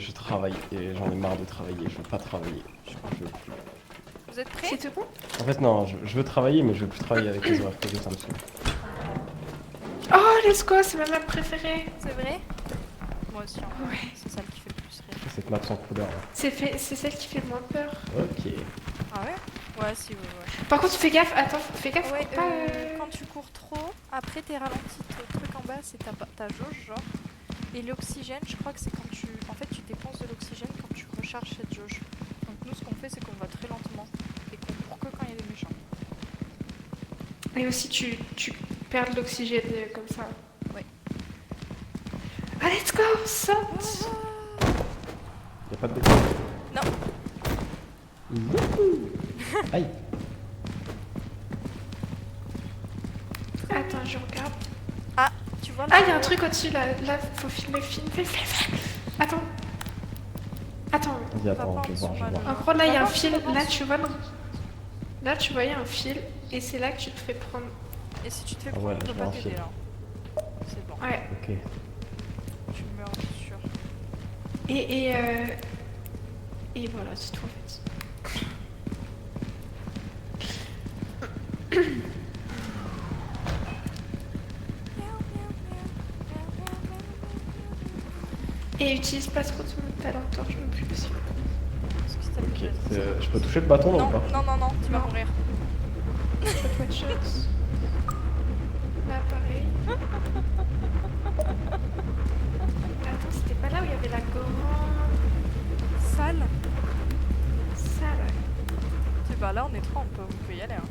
je travaille et j'en ai marre de travailler, je veux pas travailler. Je veux plus. Vous êtes prêts? C'est tout bon? En fait non, je veux travailler mais je veux plus travailler avec les horaires collés, ça me saoule. Oh, let's go, c'est ma map préférée. C'est vrai? Moi aussi, en vrai. Ouais. C'est celle qui fait le plus rire. C'est cette map sans couleur là. C'est celle qui fait le moins peur. Ok. Ah ouais? Ouais, si, ouais. Par contre, fais gaffe, attends, fais gaffe. Ouais, faut pas, quand tu cours trop, après tes ralentis, ton truc en bas, c'est ta jauge, genre. Et l'oxygène, je crois que c'est quand tu... En fait, tu dépenses de l'oxygène quand tu recharges cette jauge. Donc nous, ce qu'on fait, c'est qu'on va très lentement. Et qu'on court que quand il y a des méchants. Et aussi, tu perds de l'oxygène comme ça. Ouais. Ah, let's go, saute. Y'a pas de décor. Non. Youhou. Aïe. Attends, je regarde. Ah, tu vois là. Ah, il y a un truc au-dessus là. Là, faut filmer, filmer. Attends. Attends. Vas-y, attends, je vais voir, je vais voir. En gros, là, il y a un Avance, fil. avance. Là, tu vois, là, tu voyais un fil. Et c'est là que tu te fais prendre. Et si tu te fais Ah prendre, ouais, on je peut vois pas un t'aider fil. là. C'est bon. Ouais. Ok. Tu meurs, c'est sûr. Et voilà, c'est tout en fait. Et utilise pas trop ton talent de torche non plus aussi. Est-ce que ça Ok. peut Je peux toucher le bâton là ou Non, pas? non, non, non, tu vas Non. mourir. Shot one shot. Là, pareil. Attends, c'était pas là où il y avait la grande Sale. salle. C'est bah là, on est trois, on peut y aller. Hein.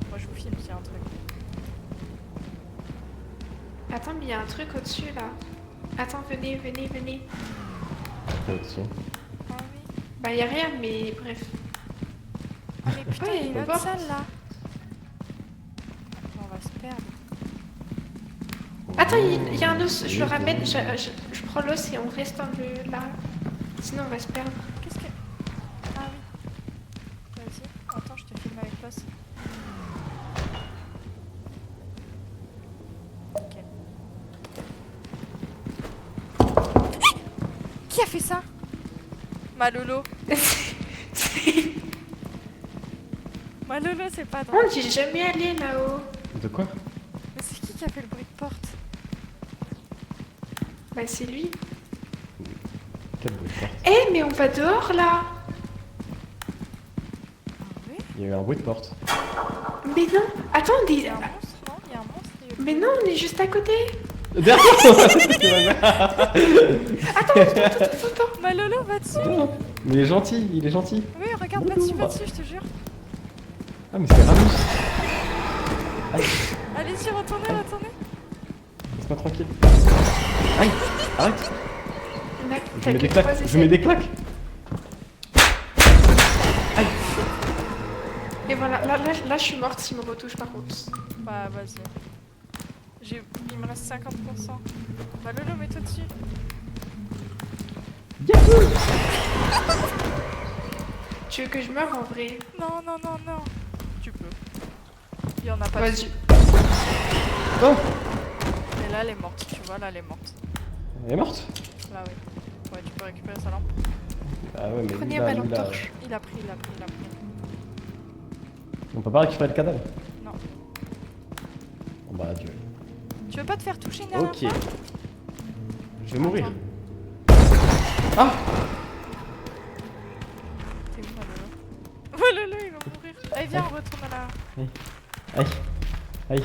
Moi, je vous filme s'il y a un truc. Attends, mais il y a un truc au-dessus là. Attends, venez. Ok, au-dessus. Ah oui. Bah, y a rien, mais bref. Ah mais putain, Ouais, il y a une autre porte. salle là. On va se perdre. Attends, il y a un os, je le ramène, je prends l'os et on reste dans le là. Sinon, on va se perdre. Qu'est-ce que... Ah oui. Vas-y. Attends, je te filme avec l'os. Ok. Qui a fait ça? Malolo. Malolo, c'est pas drôle. Oh, j'y jamais allé là-haut. De quoi? Mais c'est qui a fait le bruit de porte? Bah, c'est lui. Quel bruit de porte? Eh, mais on va dehors là. Ah oui? Il y a eu un bruit de porte. Mais non, attends, Il y a un monstre, non? Il y a un monstre. mais non, on est juste à côté. Derrière. Attends. Malolo, va dessus. Mais il est gentil, il est gentil. Oui, regarde, va dessus, je te jure. Ah mais c'est Ramus. Allez-y, retournez. Laisse-moi tranquille. Aïe, arrête. Là, Je t'as mets que des trois claques, je essais. mets des claques. Aïe. Et voilà, là, je suis morte s'il me retouche par contre. Bah, vas-y. Il me reste 50%. Malolo, mets-toi dessus. Yahoo. Tu veux que je meure en vrai? Non. Tu peux. Il y en a pas. Vas-y. Oh, Mais là, elle est morte, tu vois, là, elle est morte. elle est morte. Là, oui. Ouais, tu peux récupérer sa lampe. Ah ouais mais Prenez lui, un là, ballon lui, là, torche. Il a pris. on peut pas récupérer le cadavre. Non. Bon bah adieu. Tu veux pas te faire toucher une dernière Ok. fois? Je vais mourir. Attends. Ah. T'es où, Malolo? Malolo, il va mourir. Allez, viens, on retourne à la... Aïe.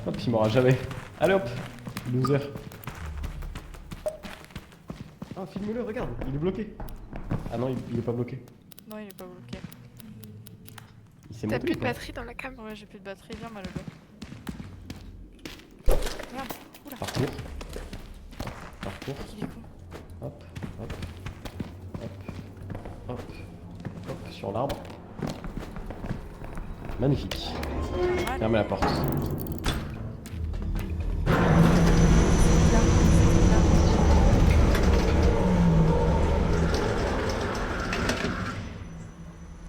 Hop, il m'aura jamais. Allez hop. Loser. Ah, filme-le, regarde, il est bloqué. Ah non, il est pas bloqué. Non, il est pas bloqué. Il s'est T'as monté. plus de quoi. batterie dans la cam. Ouais, j'ai plus de batterie, viens, Malolo. Merde, oula. Parcours. Il est con. Hop. Sur l'arbre. Magnifique. Mal. Fermez la porte.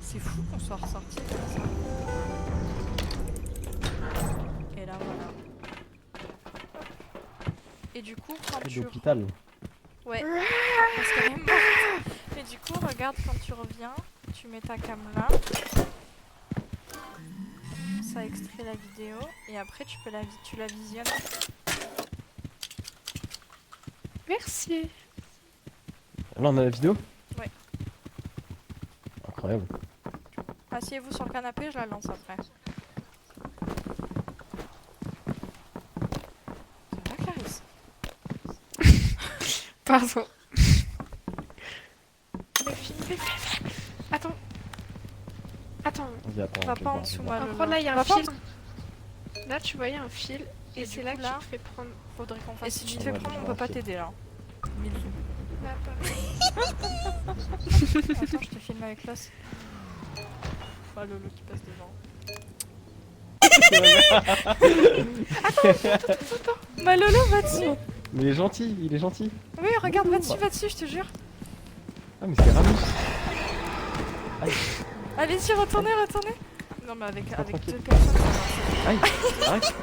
C'est fou qu'on soit ressorti comme ça. Et là, voilà. Et du coup, quand Aide tu... d'hôpital. Ouais, parce qu'elle est morte. Et du coup, regarde quand tu reviens, tu mets ta cam là. Ça extrait la vidéo et après tu la visionnes. Merci. Là, on a la vidéo? Ouais. Incroyable. Asseyez-vous sur le canapé, je la lance après. Ça va, Clarisse? Pardon. Le film. Attends. Attends. Vas-y, attends. Va je vais pas en voir, dessous, je vais voir. Malolo. Après, là, il y a Va un pas en fil. Là, tu vois, il y a un fil. Et Et c'est du là coup, que là, tu te fais prendre. faudrait qu'on fasse. Et si tu te Ah fais ouais, prendre, je on vois peut pas un fil. t'aider là. Mille. Là, Attends, je te filme avec l'os. Malolo qui passe devant. Attends, Malolo, va dessus. Mais il est gentil, il est gentil. Oui, regarde, va dessus, je te jure. Ah, mais c'est Ramus. Allez-y, retournez. Non, mais avec tranquille. deux personnes, ça va. Aïe, arrête.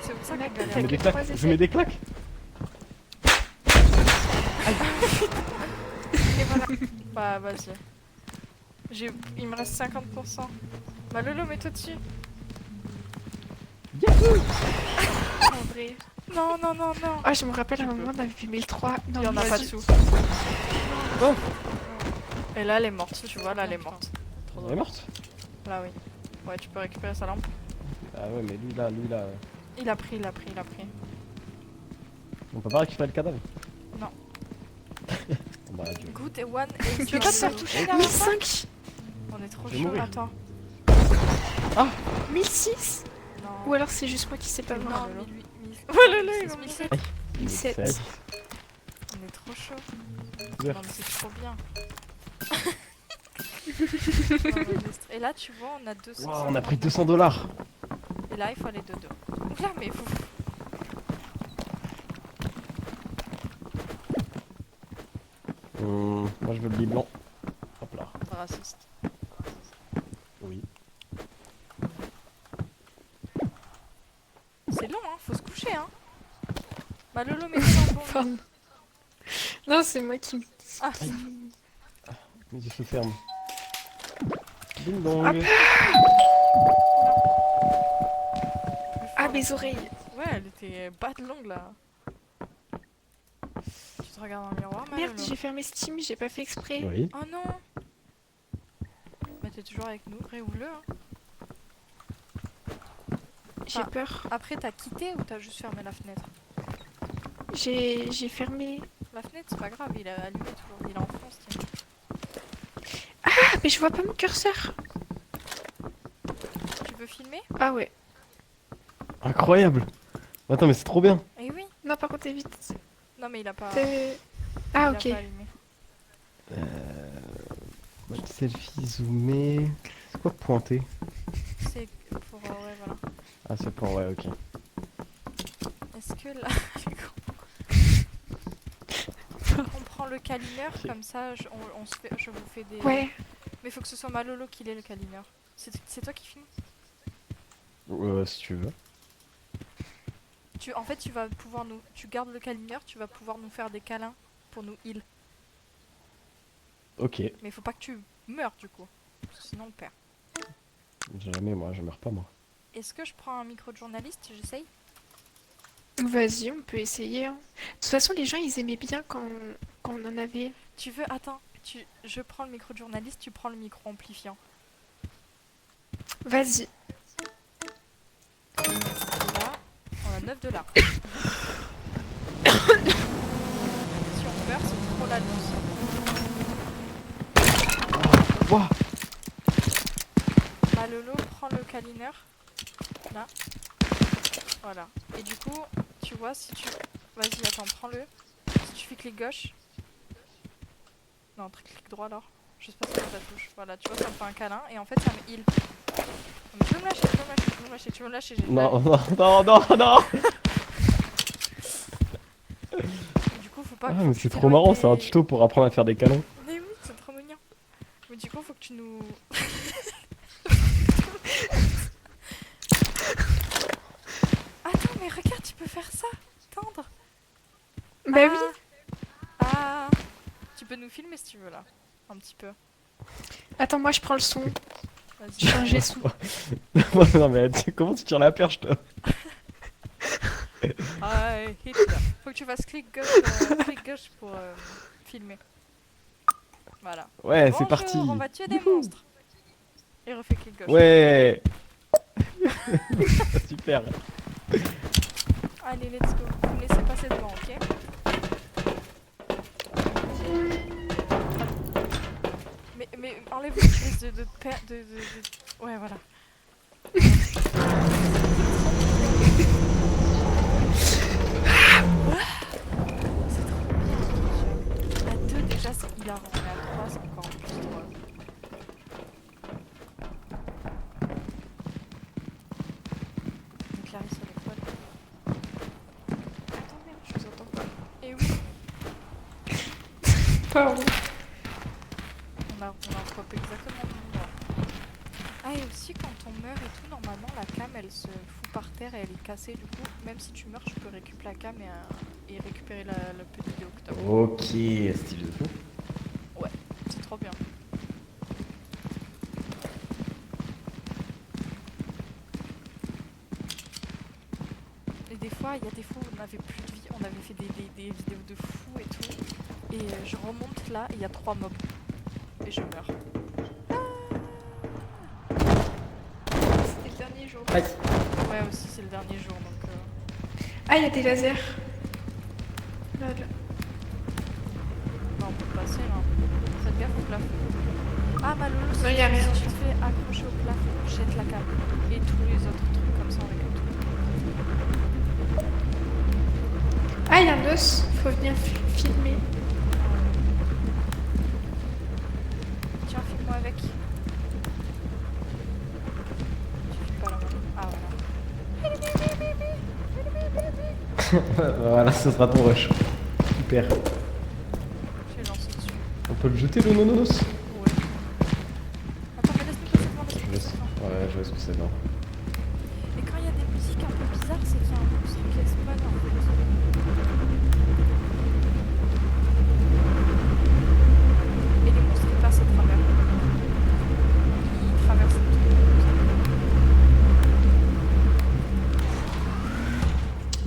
C'est pour ça qu'on Mec, galère. Je mets des trois claques. essais. Je mets des claques. Et voilà. Bah, vas-y. Il me reste 50%. Bah, Lolo, mets-toi dessus. En vrai. Non. Ah, je me rappelle à un moment, on avait fait 1003. Il y en a pas vas-y. dessous. Oh. Et là, elle est morte, tu vois, là, elle est morte. Elle est morte. Là, oui. Ouais, tu peux récupérer sa lampe. Ah ouais, mais lui là. Il a pris. On peut pas récupérer le cadavre. Non. Bah, adieu. Good et one et Tu veux pas ça te toucher la 1005. On est trop Je vais chaud, mourir. attends. 1006. Non. Ou alors c'est juste moi qui sais pas Non, voir. mais lui. Oh là là, il va mourir. 1007. On est trop chaud. Ouvert. Non, mais c'est trop bien. Non, mais et là, tu vois, on a 200. Wow, on a pris 200$. Et là, il faut aller dodo. Oula, mais vous. Moi je veux le lit blanc. Hop là. Raciste. Oui. C'est long, hein, faut se coucher, hein. Bah, Lolo, mets-toi dans le bon. Pardon. Non, c'est moi qui. Ah, Les yeux se ferment. Ding dong. Ah, mes oreilles. ouais, elle était bas de longue là. Tu te regardes dans le miroir, Merde, Malolo. j'ai fermé Steam, j'ai pas fait exprès. Oui. Oh non. Bah, t'es toujours avec nous, réouvre-le. Hein. J'ai Ah. peur. Après, t'as quitté ou t'as juste fermé la fenêtre? J'ai fermé. La fenêtre, c'est pas grave, il est allumé toujours. Il est en France, tiens. Ah, mais je vois pas mon curseur. Tu veux filmer? Ah ouais. Incroyable. Attends, mais c'est trop bien. Eh oui. Non, par contre, évite. Non, mais il a pas. Ah, il ok. a pas allumé. Mode selfie zoomé. C'est quoi pointer? C'est pour. Ouais, voilà. Ah, c'est pour, ouais, ok. Est-ce que là. On prend le câlineur, Ok. comme ça, je vous fais des. Ouais. Mais faut que ce soit Malolo qui l'ait le câlineur. C'est toi qui filmes? Si tu veux. En fait, tu vas pouvoir nous. Tu gardes le câlineur, tu vas pouvoir nous faire des câlins pour nous heal. Ok. Mais il faut pas que tu meurs du coup. Parce que sinon on perd. Jamais, moi, je meurs pas, moi. Est-ce que je prends un micro de journaliste? J'essaye. Vas-y, on peut essayer. Hein. De toute façon, les gens, ils aimaient bien quand on en avait. Tu veux. Attends. Je prends le micro de journaliste, tu prends le micro amplifiant. Vas-y. Et là, on a 9$. Si on meurt, c'est trop l'annonce. Wouah. Malolo, prends le câlineur. Là. Voilà. Et du coup, tu vois, si tu... Vas-y, attends, prends-le. Si tu fais clic gauche... Non, clic droit alors. Je sais pas si c'est la touche. Voilà, tu vois, ça me fait un câlin. Et en fait, ça me heal. Mais tu veux me lâcher, tu veux me lâcher. Non. Et du coup, faut pas... Ah, faut mais que c'est tu trop marrant, t'éloignes c'est un des- tuto pour apprendre à faire des câlins. Mais oui, c'est trop mignon. Mais du coup, faut que tu nous... Attends, mais regarde, tu peux faire ça. Tendre. Bah oui. Ah, Tu peux nous filmer si tu veux là. Un petit peu. Attends, moi je prends le son. Vas-y. Changer son. Non mais comment tu tires la perche toi? I hit. Faut que tu fasses clic gauche pour filmer. Voilà. Ouais, c'est Bonjour, parti. on va tuer des monstres. Et refais clic gauche. Ouais. Super. Allez, let's go. Vous me laissez passer devant, ok? Mais enlève une espèce de... Ouais, voilà. C'est trop bien. À 2 déjà c'est hilarant, mais à 3 c'est encore plus drôle. Mais Clarisse elle est folle. Attendez, je vous entends pas. Et oui, Pardon. on a repopé exactement le même endroit. Ah et aussi quand on meurt et tout, normalement la cam elle se fout par terre et elle est cassée du coup. Même si tu meurs, je peux récupérer la cam et récupérer le petit vidéo que t'as. Ok, style de fou. Ouais, c'est trop bien. Et des fois, il y a des fois où on avait plus de vie, on avait fait des vidéos de fou et tout. Et je remonte là et il y a 3 mobs. Et je meurs. C'était le dernier jour. Aïe. Ouais aussi c'est le dernier jour donc... Ah, il y a des lasers. Lol. Non, on peut passer là. Faites gaffe au plafond. Ah Malolo, Non, y a rien. si tu te fais accrocher au plafond, jette la cam. Et tous les autres trucs comme ça avec le tout. Ah, il y a un os. Faut venir filmer. Tiens, filme-moi avec. Tu filmes pas la main. Ah voilà. Voilà, ce sera ton rush. Super. J'ai lancé dessus. On peut le jeter le nonos? Ouais. Attends, mais laisse-nous passer devant, laisse-nous Je passer sais. devant. Ouais, je vois ce que c'est non. Et quand il y a des musiques un peu bizarres, c'est qu'il y a un monstre qui spawn en fait. Et les monstres ils passent à travers. Ils traversent le truc.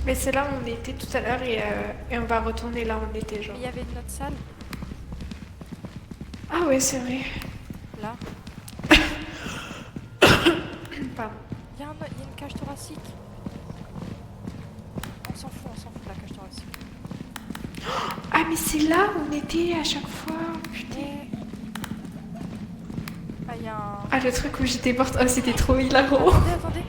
Mais c'est là où on était tout à l'heure et on va retourner là où on était, genre. Mais il y avait une autre salle, Ah ouais, c'est vrai. là. Pardon. Il y a une cage thoracique. On s'en fout de la cage thoracique. Ah, mais c'est là où on était à chaque fois. Putain. Ah, il y a un... Ah, le truc où j'étais morte. Oh, c'était trop hilarant. Attendez.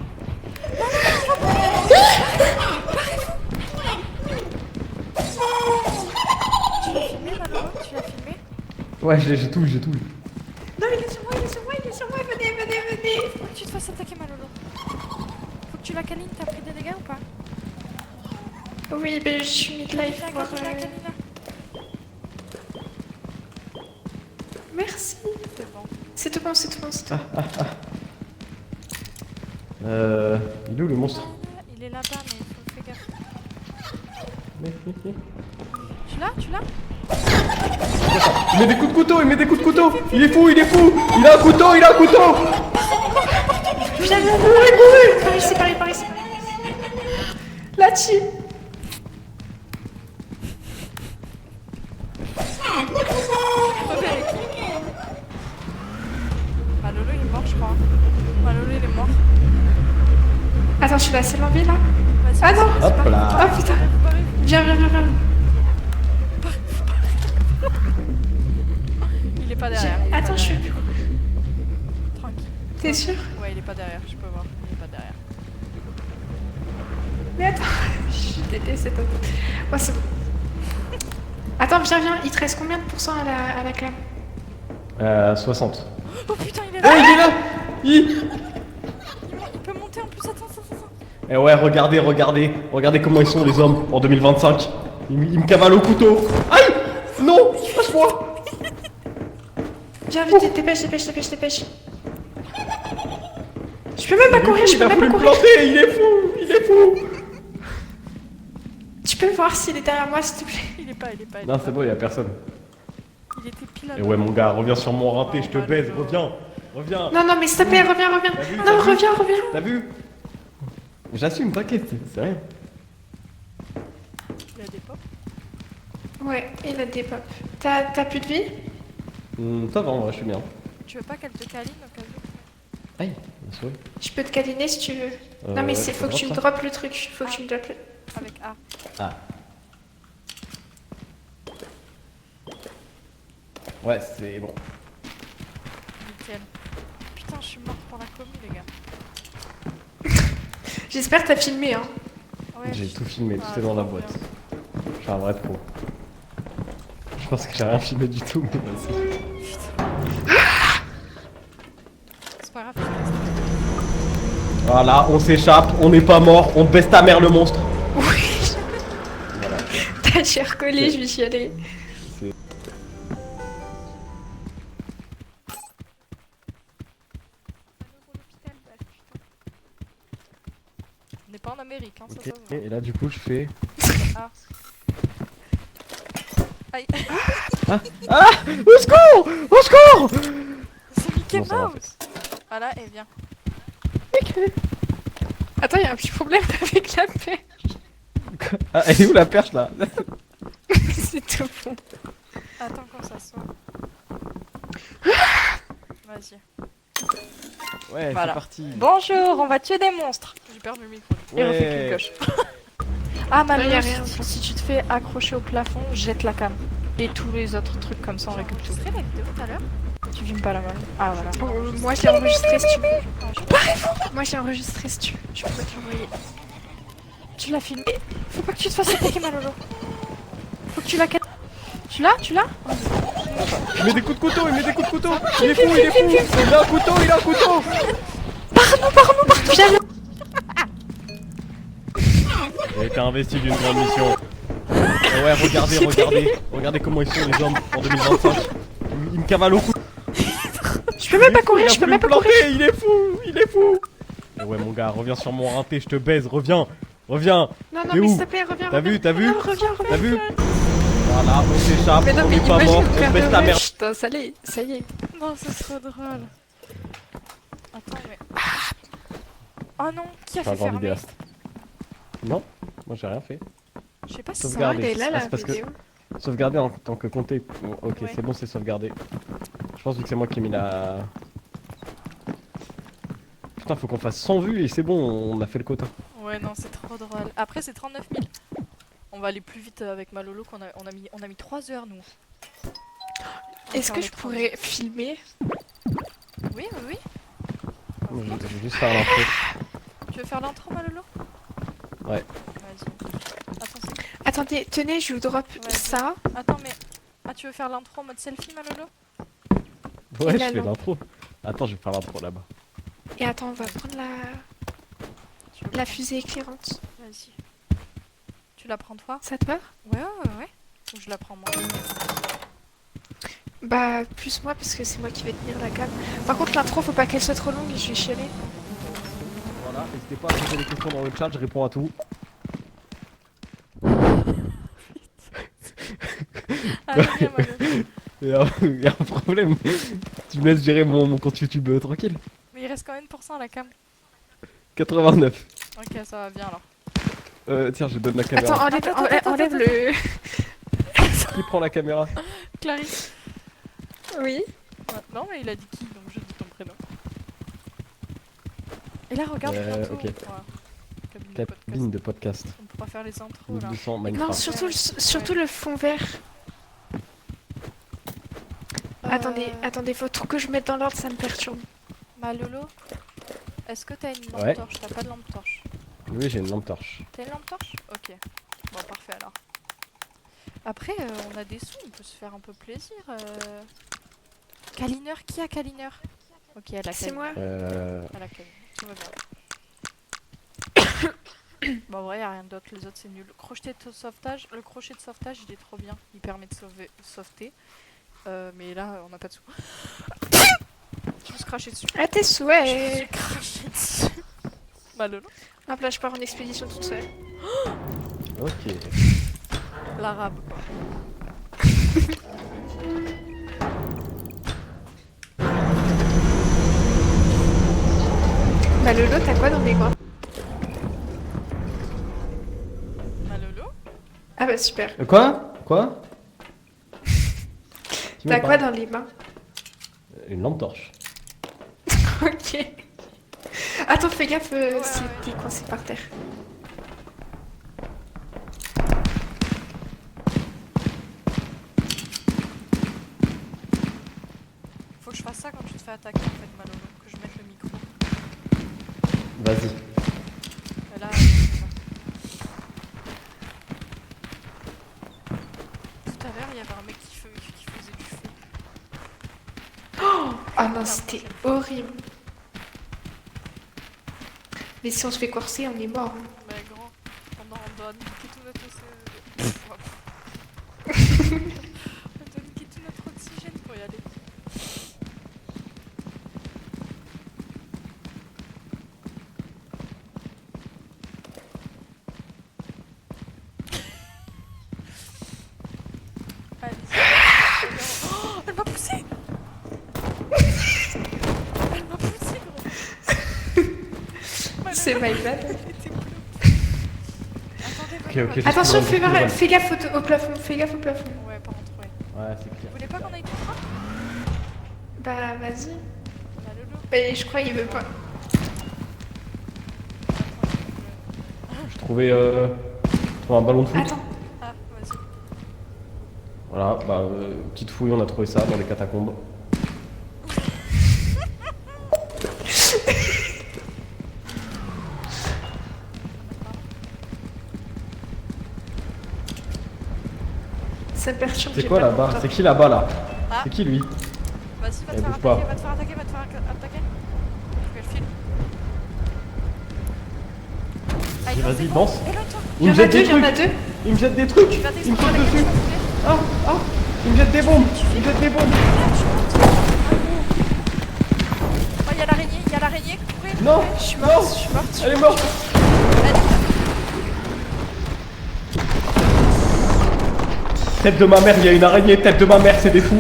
Tu l'as filmé, Malolo? Tu l'as filmé? Ouais, j'ai tout, j'ai tout. Non, il est sur moi, il est sur moi, il est sur moi. Venez, venez, venez. Faut que tu te fasses attaquer, Malolo. Faut que tu la câlines, t'as pris des dégâts ou pas? Oui, mais je suis mid-life. voir, Câline. Merci. C'est bon. C'est tout bon, c'est tout bon, c'est tout bon. Il est où le monstre? Il est là-bas, mais faut faire gaffe. Tu l'as? Il met des coups de couteau, il met des coups de couteau. Il est fou, il est fou. Il a un couteau, il a un couteau. Viens, viens, viens. Par ici, par ici. Là-dessus. Malolo il est mort, je crois. Malolo il est mort. Attends, je suis la seule en vie là. Vas-y, Ah non. vas-y, Hop là. Oh putain. Viens, viens, viens, viens. Il est pas derrière. il est Attends, pas je suis. derrière. Tranquille. T'es sûr? Ouais, il est pas derrière, je peux voir. Il est pas derrière. Mais attends, je déteste cette autre. Oh, c'est bon. Attends, viens, viens. Il te reste combien de pourcents à la clame? 60. Oh putain, il est Oh, là! il est là. Il peut monter en plus, attends. Eh ouais, regardez comment ils sont les hommes en 2025. Ils me cavalent au couteau. Aïe. Non, lâche-moi. Viens, vite, dépêche. Je peux même pas courir, je Il peux a même voulu pas me courir. planter, il est fou. Tu peux voir s'il est derrière moi, s'il te plaît? Il est pas. Non, c'est bon, il y a personne. Il était pile à Et ouais, mon gars, reviens sur mon rinté, je te baise, reviens. Reviens. Non, non, mais s'il te plaît, reviens, reviens. T'as vu, Non, t'as vu reviens, reviens. T'as vu? J'assume, t'inquiète, c'est rien. Il a des pop. Ouais, il a des pop. T'as plus de vie? Ça va, en vrai, je suis bien. Tu veux pas qu'elle te câline au cas où? Aïe, ma souris. Je peux te câliner si tu veux. Non, mais faut que tu me droppes le truc. Faut que tu me droppes le... Avec A. Ah. Ouais, c'est bon. Nickel. Putain, je suis morte pour la commu, les gars. J'espère que t'as filmé, hein. Ouais, J'ai tout filmé, Ah, tout est dans la trop boîte. bien. Je suis un vrai pro. Je pense que j'ai rien filmé du tout, mais vas-y. C'est pas grave. Voilà, on s'échappe, on n'est pas mort, on baisse ta mère le monstre. Oui. Voilà. J'ai recollé, je vais y aller. On n'est pas en Amérique, hein, Ok, ça se voit. et là du coup je fais... Ah. Aïe. Ah, au secours! Au secours! C'est Mickey Non, ça va, en Mouse. Voilà, et viens. Attends, il y a un petit problème avec la paix. Ah, elle est où la perche là? C'est tout bon. Attends qu'on s'assoit. Vas-y. Ouais, Voilà. c'est parti. Bonjour, on va tuer des monstres. J'ai perdu le micro. Et on fait Ouais. clic gauche. Ah, Non, y a Manon, rien. si tu te fais accrocher au plafond, jette la cam. Et tous les autres trucs comme ça, on récupère tout. Tu fait la vidéo tout à l'heure? Tu filmes pas la main. Ah, voilà. Moi, je l'ai enregistré si tu veux. Moi, je l'ai enregistré si tu veux. Je pourrais te l'envoyer. Tu l'as filmé. Faut pas que tu te fasses attaquer, Malolo. Faut que tu la casses. Tu l'as? Tu l'as? Il met des coups de couteau, il met des coups de couteau. Il est fou, il est fou. Il a un couteau, il a un couteau. Pardon, viens. Il a été investi d'une grande mission. Et ouais, regardez comment ils sont les hommes en 2025. Il me cavale au cou. Je peux même pas courir, je peux même pas courir. Il est fou, il est fou. Et ouais, mon gars, reviens sur mon rinté, je te baise, reviens. Non, T'es mais où? s'il te plaît, reviens. T'as vu, t'as vu? Non, reviens. T'as vu? Voilà, on s'échappe, Mais non, on mais n'est pas imagine mort, faire on baisse de ta mère. Putain, ça y est. Non, c'est trop drôle. Attends, mais. Oh non, qui a Enfin, fait genre fermer? vidéaste. Non, moi j'ai rien fait. Je sais pas si Sauvegarde. Elle est là, Ah, la c'est parce que- vidéo. Sauvegarder en tant que compté. Bon, ok, Ouais. c'est bon, c'est sauvegardé. Je pense vu que c'est moi qui ai mis la... Putain, faut qu'on fasse 100 vues et c'est bon, on a fait le quota. Ouais, non, c'est trop drôle. Après, c'est 39 000. On va aller plus vite avec Malolo qu'on on a mis 3 heures, nous. Est-ce Encore que les je 30. pourrais filmer? Oui. Moi, je vais juste faire l'intro. Tu veux faire l'intro, Malolo? Ouais. Vas-y. Attends, c'est... Attendez, tenez, je vous drop Ouais. ça. Attends, mais... Ah, tu veux faire l'intro en mode selfie, Malolo? Ouais, Et je là, fais non. l'intro. Attends, je vais faire l'intro là-bas. Et attends, on va prendre Tu veux la prendre- fusée éclairante. Vas-y. Tu la prends, toi? Ça te va? Ouais. Ou je la prends, moi? Bah, plus moi, parce que c'est moi qui vais tenir la cam. Par contre, l'intro, faut pas qu'elle soit trop longue et je vais chialer. Voilà, n'hésitez pas à poser des questions dans le chat, je réponds à tout. Allez, viens, Malolo. Il y a un problème. Tu me laisses gérer mon compte YouTube tranquille. Mais il reste combien de pourcents à la cam? 89. Ok, ça va bien, alors. Tiens, je donne la caméra. Attends, enlève, Attends, enlève le... Qui prend la caméra? Clarisse. Oui. Ouais, non, mais il a dit qui, donc je dis ton prénom. Et là, regarde bientôt. ok. Voilà. Cabine de podcast. Cabine de podcast. On pourra faire les intros, là. 1200 Non, Minecraft. surtout le fond vert. Euh, Attendez, faut tout que je mette dans l'ordre, ça me perturbe. Malolo, est-ce que t'as une lampe Ouais. torche? T'as pas de lampe torche? Oui, j'ai une lampe torche. T'as une lampe torche? Ok. Bon, parfait alors. Après, on a des sous, on peut se faire un peu plaisir. Câlineur, qui a câlineur? Ok, elle a C'est câlineur. moi. Elle a câlineur, tout va bien. Bon, en vrai, y'a rien d'autre, les autres c'est nul. Crochet de sauvetage, le crochet de sauvetage il est trop bien, il permet de sauveter. Mais là, on n'a pas de sous. Je me suis craché dessus. À tes J'ai souhaits. craché dessus. Malolo. Hop là, je pars en expédition toute seule. Ok. L'arabe quoi. Bah Lolo, t'as quoi dans les mains? Ah Lolo? Ah bah super. Quoi? Quoi? Qui T'as me quoi parle? dans les mains? Une lampe torche. Ok. Attends, fais gaffe si ouais. t'es coincé par terre. Faut que je fasse ça quand tu te fais attaquer en fait, Malolo. Que je mette le micro. Vas-y. Et là, tout à l'heure, il y avait un mec qui faisait du feu. Ah non, c'était horrible. Mais si on se fait courser, on est mort. Hein. Mais grand, on doit niquer tout notre on doit niquer tout notre oxygène pour y aller. Allez. Oh, elle m'a poussé. Elle m'a poussé, gros. C'est my bad. Attendez, Ok, ok. Attention, Juste fais gaffe au plafond, fais gaffe au plafond. Ouais, par contre, ouais. Ouais, c'est Vous clair. voulez pas qu'on aille tout droit? Bah vas-y. Bah Lolo. Mais je crois qu'il veut pas. Je trouvais un ballon de foot. Attends. Ah, vas-y. Voilà, bah, petite fouille, on a trouvé ça dans les catacombes. Ça me perturbe. C'est j'ai quoi pas là-bas? longtemps. C'est qui là-bas là? Ah. C'est qui lui? Vas-y, va te Eh, faire bouge pas. attaquer, va te faire attaquer, va te faire attaquer. Faut qu'elle file. Allez, Vas-y, c'est danse. bon. Éloigne-toi. Il y en a deux, il y en a deux. Il me jette des trucs. Tu vas Il me descendre saute avec elle, dessus. tu vas monter. Oh, oh. Il me jette des bombes. Il me jette des bombes. Oh, il y a l'araignée, courez. Non, Je suis non. morte, je suis morte. Elle est morte. Tête de ma mère, il y a une araignée. Tête de ma mère, c'est des fous.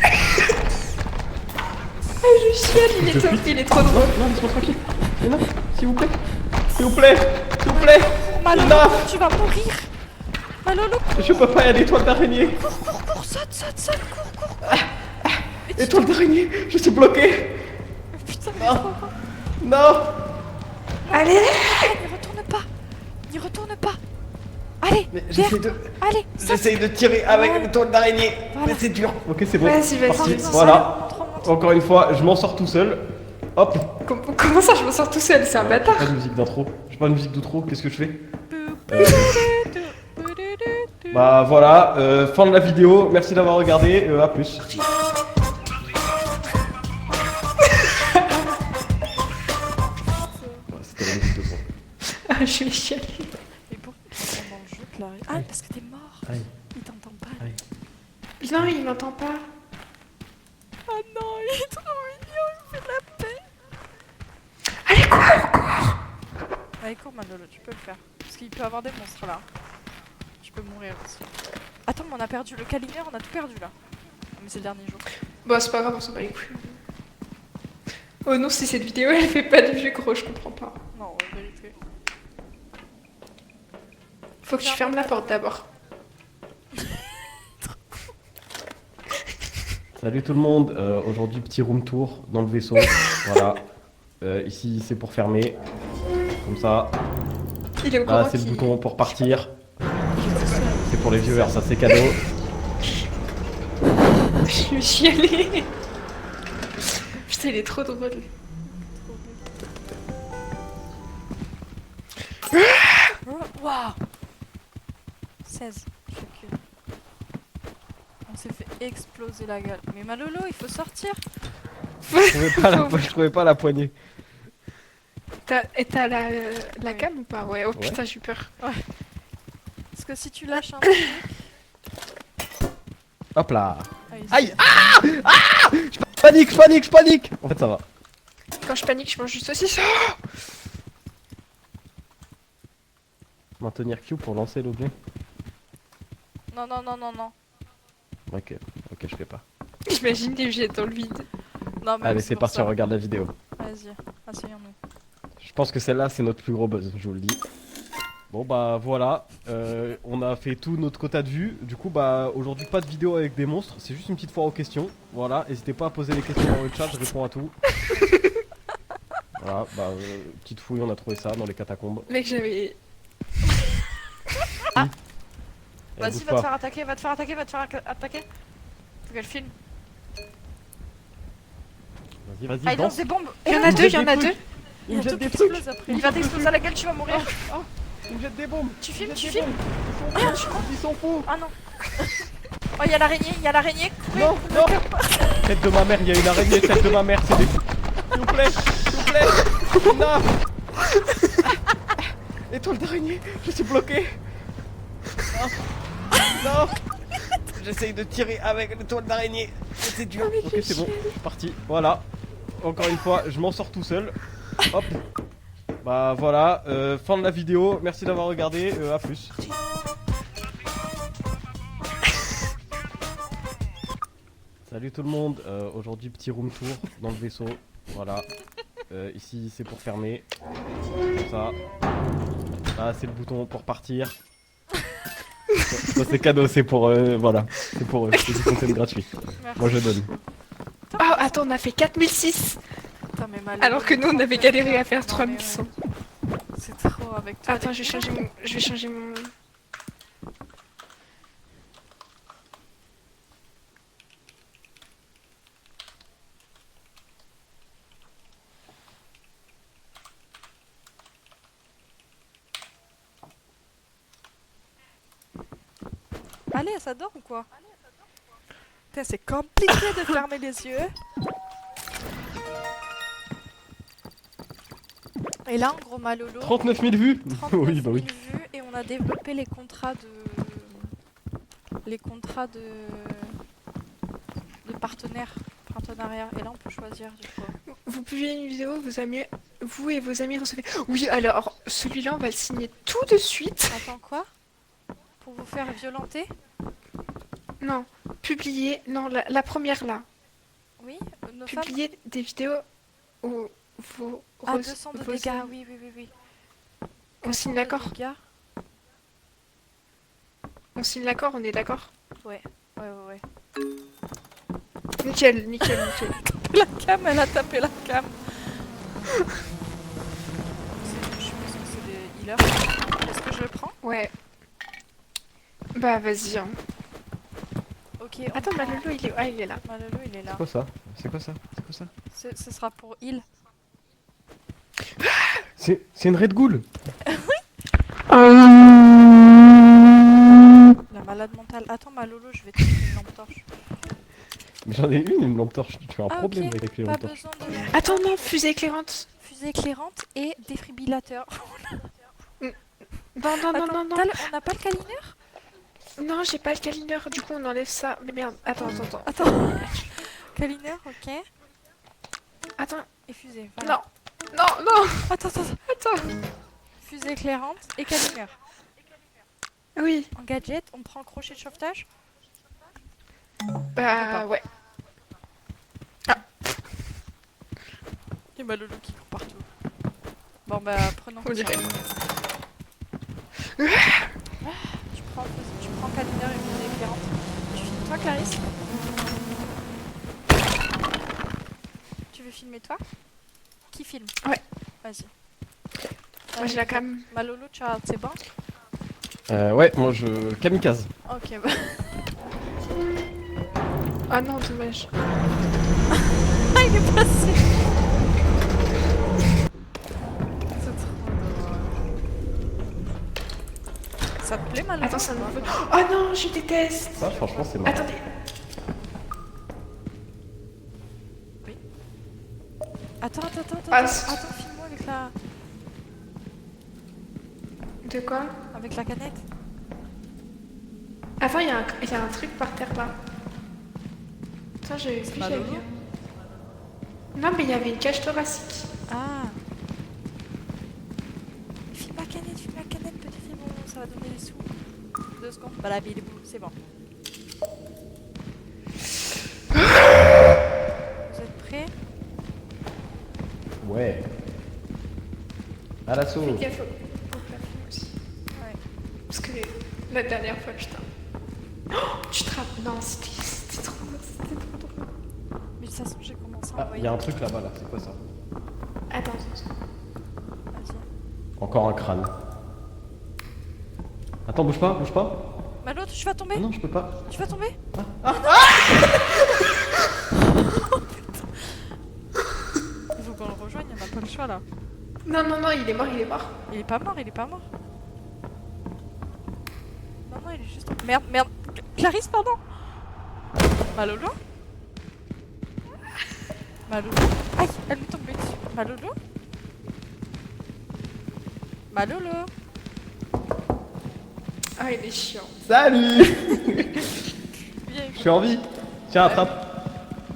Ah, je chiale, il est trop drôle. Non, laisse-moi tranquille. Mais non, s'il vous plaît. S'il vous plaît. S'il vous plaît. Malolo, Non. tu vas mourir. Malolo, Je peux pas, il y a des toiles d'araignée. cours, saute, cours. Des toiles d'araignée. Je suis bloqué. Putain, mais trop fort. Non. Allez. N'y retourne pas. Allez, Mais viens. j'essaie de... Allez, saute. J'essaye de tirer avec Voilà. les toiles d'araignée. Voilà. Mais c'est dur. Ok, c'est bon. Vas-y, vas-y. Parti. Monte, Voilà. Montre. Encore une fois, je m'en sors tout seul. Hop. Comment ça, je me sors tout seul? C'est un bâtard. Pas de musique d'intro. J'ai pas de musique d'outro. Qu'est-ce que je fais? Bah voilà. Fin de la vidéo. Merci d'avoir regardé. À plus. Ouais, c'était la musique de fond. Ah, je vais chialer. Mais pourquoi tu es dans le jeu, Clarisse? Ah, parce que t'es mort. Aïe. Il t'entend pas. Aïe. Non, il m'entend pas. Ah non, il est trop mignon, il me fait de la peine. Allez, cours. Allez, cours, Manolo, tu peux le faire. Parce qu'il peut y avoir des monstres là. Tu peux mourir aussi. Attends, mais on a perdu le calimère, on a tout perdu là. Mais c'est le dernier jour. Bon, c'est pas grave, on s'en bat les couilles. Oh non, si cette vidéo elle fait pas de vues, gros, je comprends pas. Non, en vérité. Faut que tu fermes la porte d'abord. Salut tout le monde. Aujourd'hui, petit room tour dans le vaisseau. Voilà. Ici, c'est pour fermer. Comme ça. Il est au Là, courant c'est le qu'il- bouton pour partir. C'est pour les viewers, ça c'est cadeau. Je vais chialer. Putain, il est trop drôle. Waouh 16. Choqué. On s'est fait exploser la gueule. Mais Malolo, il faut sortir. Je trouvais pas la poignée. Et t'as la Oui. cam ou pas? Ouais, oh Ouais. putain, j'ai eu peur. Parce que si tu lâches un truc... Hop là. Aïe. Aïe. Je panique. En fait, ça va. Quand je panique, je mange juste aussi ça. Maintenir Q pour lancer l'objet. Non. Ok, je fais pas. J'imagine les jets dans le vide. Non, mais Allez, c'est c'est pour parti, ça. on regarde la vidéo. Vas-y. Asseyons-nous. Je pense que celle-là, c'est notre plus gros buzz, je vous le dis. Bon bah voilà, on a fait tout notre quota de vues. Du coup bah aujourd'hui pas de vidéo avec des monstres, c'est juste une petite foire aux questions. Voilà, n'hésitez pas à poser les questions dans le chat, je réponds à tout. Voilà, bah petite fouille, on a trouvé ça dans les catacombes. Mec, j'avais. Elle Vas-y, bouge va te pas. faire attaquer, va te faire attaquer, va te faire attaquer. Faut qu'elle filme. Vas-y, vas-y, Ah, il lance danse. des bombes. Il y en a deux, il y en a deux. Il me y a jette tout des qui trucs. explose après. Il va t'exploser à la gueule, tu vas mourir. Il me jette des bombes. Tu Il filmes, me tu jette des filmes. bombes. Ils sont fous. Ah non. Oh, il y a l'araignée, courez. Non, non. Tête de ma mère, il y a une araignée, tête de ma mère, c'est des... S'il vous plaît, s'il vous plaît. Non. Étoile d'araignée, je suis bloqué. Non. Non. J'essaye de tirer avec l'étoile d'araignée. C'est dur. Ok, c'est bon, je suis parti. Voilà. Encore une fois, je m'en sors tout seul. Hop. Bah voilà, fin de la vidéo. Merci d'avoir regardé. À plus. Salut tout le monde. Aujourd'hui, petit room tour dans le vaisseau. Voilà. Ici, c'est pour fermer. Comme ça. Là, c'est le bouton pour partir. Ça, c'est cadeau, c'est pour voilà, c'est pour eux, c'est du contenu gratuit. Merci. Moi je donne. Oh, attends, on a fait 4006. Putain, mais mal. Alors que nous, on avait galéré à faire Non, 3100. mais ouais. C'est trop avec toi. Attends, je vais changer mon. Allez, ça dort ou quoi? Putain, c'est compliqué de fermer les yeux. Et là, en gros, Malolo, 39 000 vues. 39 Oui, bah 000 oui. vues et on a développé les contrats de partenariat. Et là, on peut choisir du coup. Vous publiez une vidéo, vous et vos amis recevez. Oui, alors celui-là, on va le signer tout de suite. Attends, quoi? Pour vous faire violenter? Non, publier. Non, la première là. Oui, nos femmes. Publier des vidéos où vos. Ah, 200 de vos dégâts, amis. oui. On signe 400 de l'accord. dégâts. On signe l'accord, on est d'accord. Ouais. Nickel. La cam, elle a tapé la cam. Je pense que c'est des healers. Est-ce que je le prends? Ouais. Bah vas-y. Hein. Ok. Attends, Malolo, il est. Ah, il est là. Malolo, il est là. C'est quoi ça? C'est quoi ça? C'est quoi ça? Ce sera pour heal. C'est une Red Ghoul. La malade mentale. Attends, Malolo, je vais te mettre une lampe torche. Mais j'en ai une lampe torche. Tu fais un Ah, problème ok. avec les Pas lampes torches. besoin de lampe Attends, torche. non, fusée éclairante. Fusée éclairante et défibrillateur. Non. Attends, on n'a pas le câlineur? Non, j'ai pas le câlineur, du coup on enlève ça. Mais merde, attends. Attends. Câlineur, ok. Attends, Et fusée, voilà. non. Attends. Attends. Fusée éclairante et câlineur. Oui, En gadget, on prend le crochet de sauvetage. bah ouais. Et Malolo qui court partout. Bon bah prenons. On dirait. Tu prends câlineur et fusée éclairante. Tu filmes toi, Clarisse? Tu veux filmer toi? Qui filme? Ouais. Vas-y. Moi j'ai la cam. Malolo, tu as tes bains? Ouais, moi je kamikaze. Ok, bah. Ah non, dommage. Ah, il est passé! C'est trop drôle. Ça te plaît, Malolo? Attends, ça me veut. Oh non, je déteste. Ça, franchement, c'est marrant. Attendez. Attends, Ah, c'est- attends, filme-moi avec la... De quoi? avec la canette. Attends, il y a un truc par terre là. Attends, j'avais vu, Malolo? j'avais vu. Non, mais il y avait une cage thoracique. Ah! Filme la canette, petit film, ça va donner des sous. 2 secondes. Bah la ville est bout, c'est bon. Vous êtes prêts? Ouais. À l'assaut. Fais gaffe au plafond aussi. Ouais. Parce que la dernière fois, putain. Oh, tu te rappelles? Non, c'était trop drôle. Mais de toute façon, j'ai commencé à Ah, envoyer. il y a un truc là-bas, là. C'est quoi ça? Attends. Vas-y. Encore un crâne. Attends, bouge pas. Malo, tu vas tomber? Non, je peux pas. Tu vas tomber? Il faut qu'on le rejoigne, on n'a pas le choix là. Non, il est mort. Il est pas mort. Non, il est juste... Merde. Clarisse, pardon. Malolo? Aïe, elle m'est tombée dessus. Malolo? Ah, il est chiant. Salut. Viens, Je suis en vie. Tiens, attrape.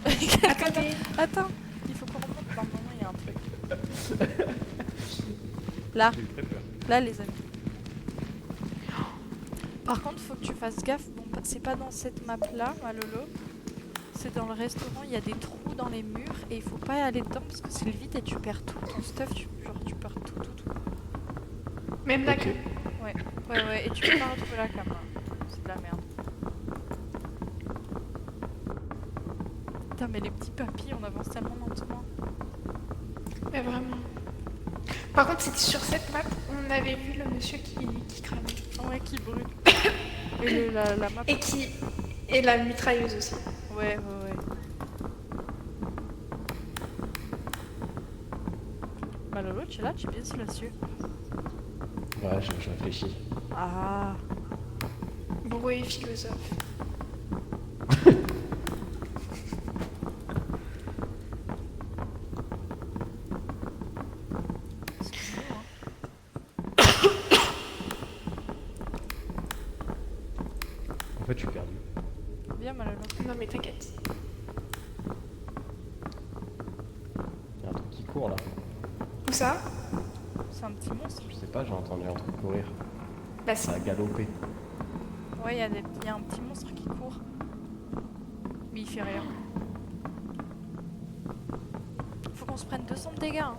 Attendez. Attends, il faut qu'on remonte. Normalement, il y a un truc. Là, les amis. Par contre, faut que tu fasses gaffe. Bon, c'est pas dans cette map là, Malolo. C'est dans le restaurant, il y a des trous dans les murs et il faut pas aller dedans parce que c'est le vide et tu perds tout ton stuff. Tu perds tout. Même la Ok. queue. Ouais, et tu peux pas retrouver la cam là. C'est de la merde. Putain, mais les petits papis, on avance tellement lentement. Mais vraiment. Par contre, c'était sur cette map, on avait vu le monsieur qui cramait. Ouais, qui brûle. Et la map. Et la mitrailleuse aussi. Ouais. Malolo, tu es là, tu es bien silencieux. Ouais, je réfléchis. Ah. Bourré philosophe. Excuse-moi. En fait, je suis perdu. Viens, Malolo. Non mais t'inquiète. Il y a un truc qui court là. Où ça? C'est un petit monstre. Je sais pas, j'ai entendu un truc courir. Bah Ça a galopé. Ouais, il y a un petit monstre qui court. Mais il fait rien. Faut qu'on se prenne 200 de dégâts. Hein.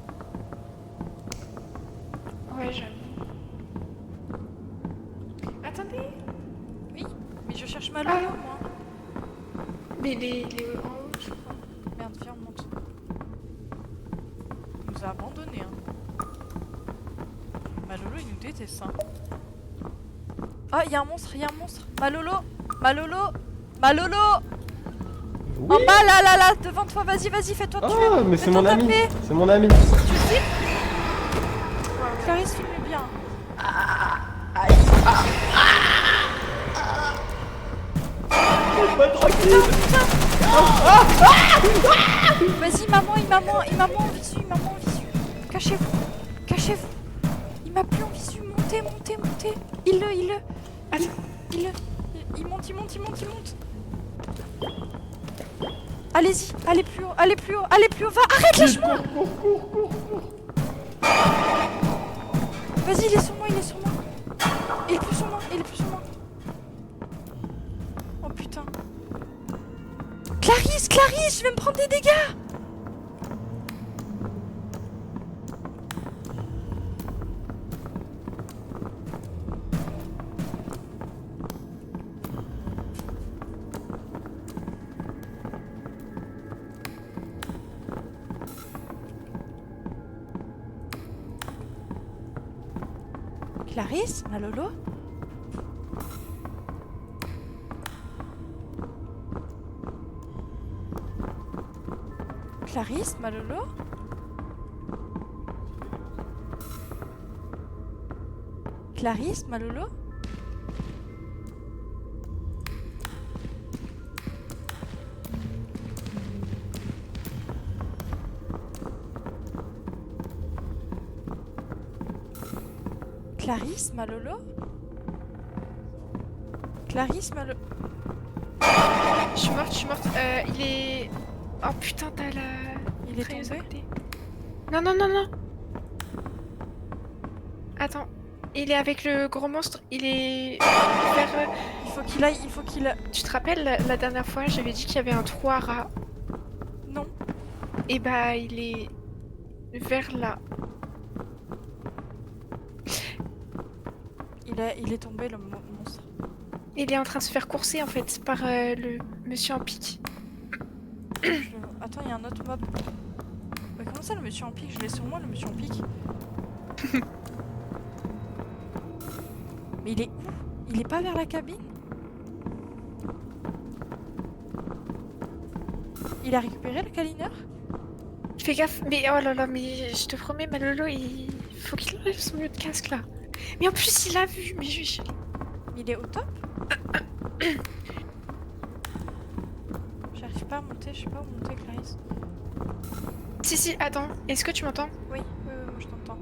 Ouais, j'avoue. Attendez. Oui, mais je cherche Malolo, Ah. moi. Mais les en haut, je crois. Merde, viens, on monte. Il nous a abandonnés, hein. Malolo, il nous déteste, hein. Ah, il y a un monstre. Malolo. Oui. En bas, là, devant toi, vas-y, fais-toi tuer. Ah, mais c'est Fais-toi mon ami. taper. C'est mon ami. Tu le filmes? Clarisse, filme bien. Pas tranquille. Vas-y, maman, il m'a en visu. Cachez-vous. Il m'a plus en visu. Montez. Il le. Attends. Il monte. Allez-y, allez plus haut, va, arrête, lâche-moi. Vas-y, il est sur moi. Il est plus sur moi. Oh putain. Clarisse, je vais me prendre des dégâts. Clarisse, Malolo? Clarisse, Malolo? Clarisse, Malolo? Clarisse, Malolo? Je suis morte. Il est... Oh putain, t'as la... Il est mitrailleuse à tombé? côté. Non. Attends. Il est avec le gros monstre. Il est... vers... Il faut qu'il aille. Tu te rappelles, la dernière fois, j'avais dit qu'il y avait un trou à rat. Non. Et bah, il est... vers là. Il est tombé le monstre. Il est en train de se faire courser en fait par le monsieur en pique. Attends, il y a un autre mob. Mais comment ça le monsieur en pique? Je l'ai sur moi le monsieur en pique. Mais il est où? Il est pas vers la cabine? Il a récupéré le câlineur? Fais gaffe, mais oh là là, mais je te promets, Malolo, il faut qu'il enlève son lieu de casque là. Mais en plus, il a vu, mais je... Il est au top? J'arrive pas à monter, je sais pas où monter, Clarisse. Si, attends, est-ce que tu m'entends? Oui, moi je t'entends.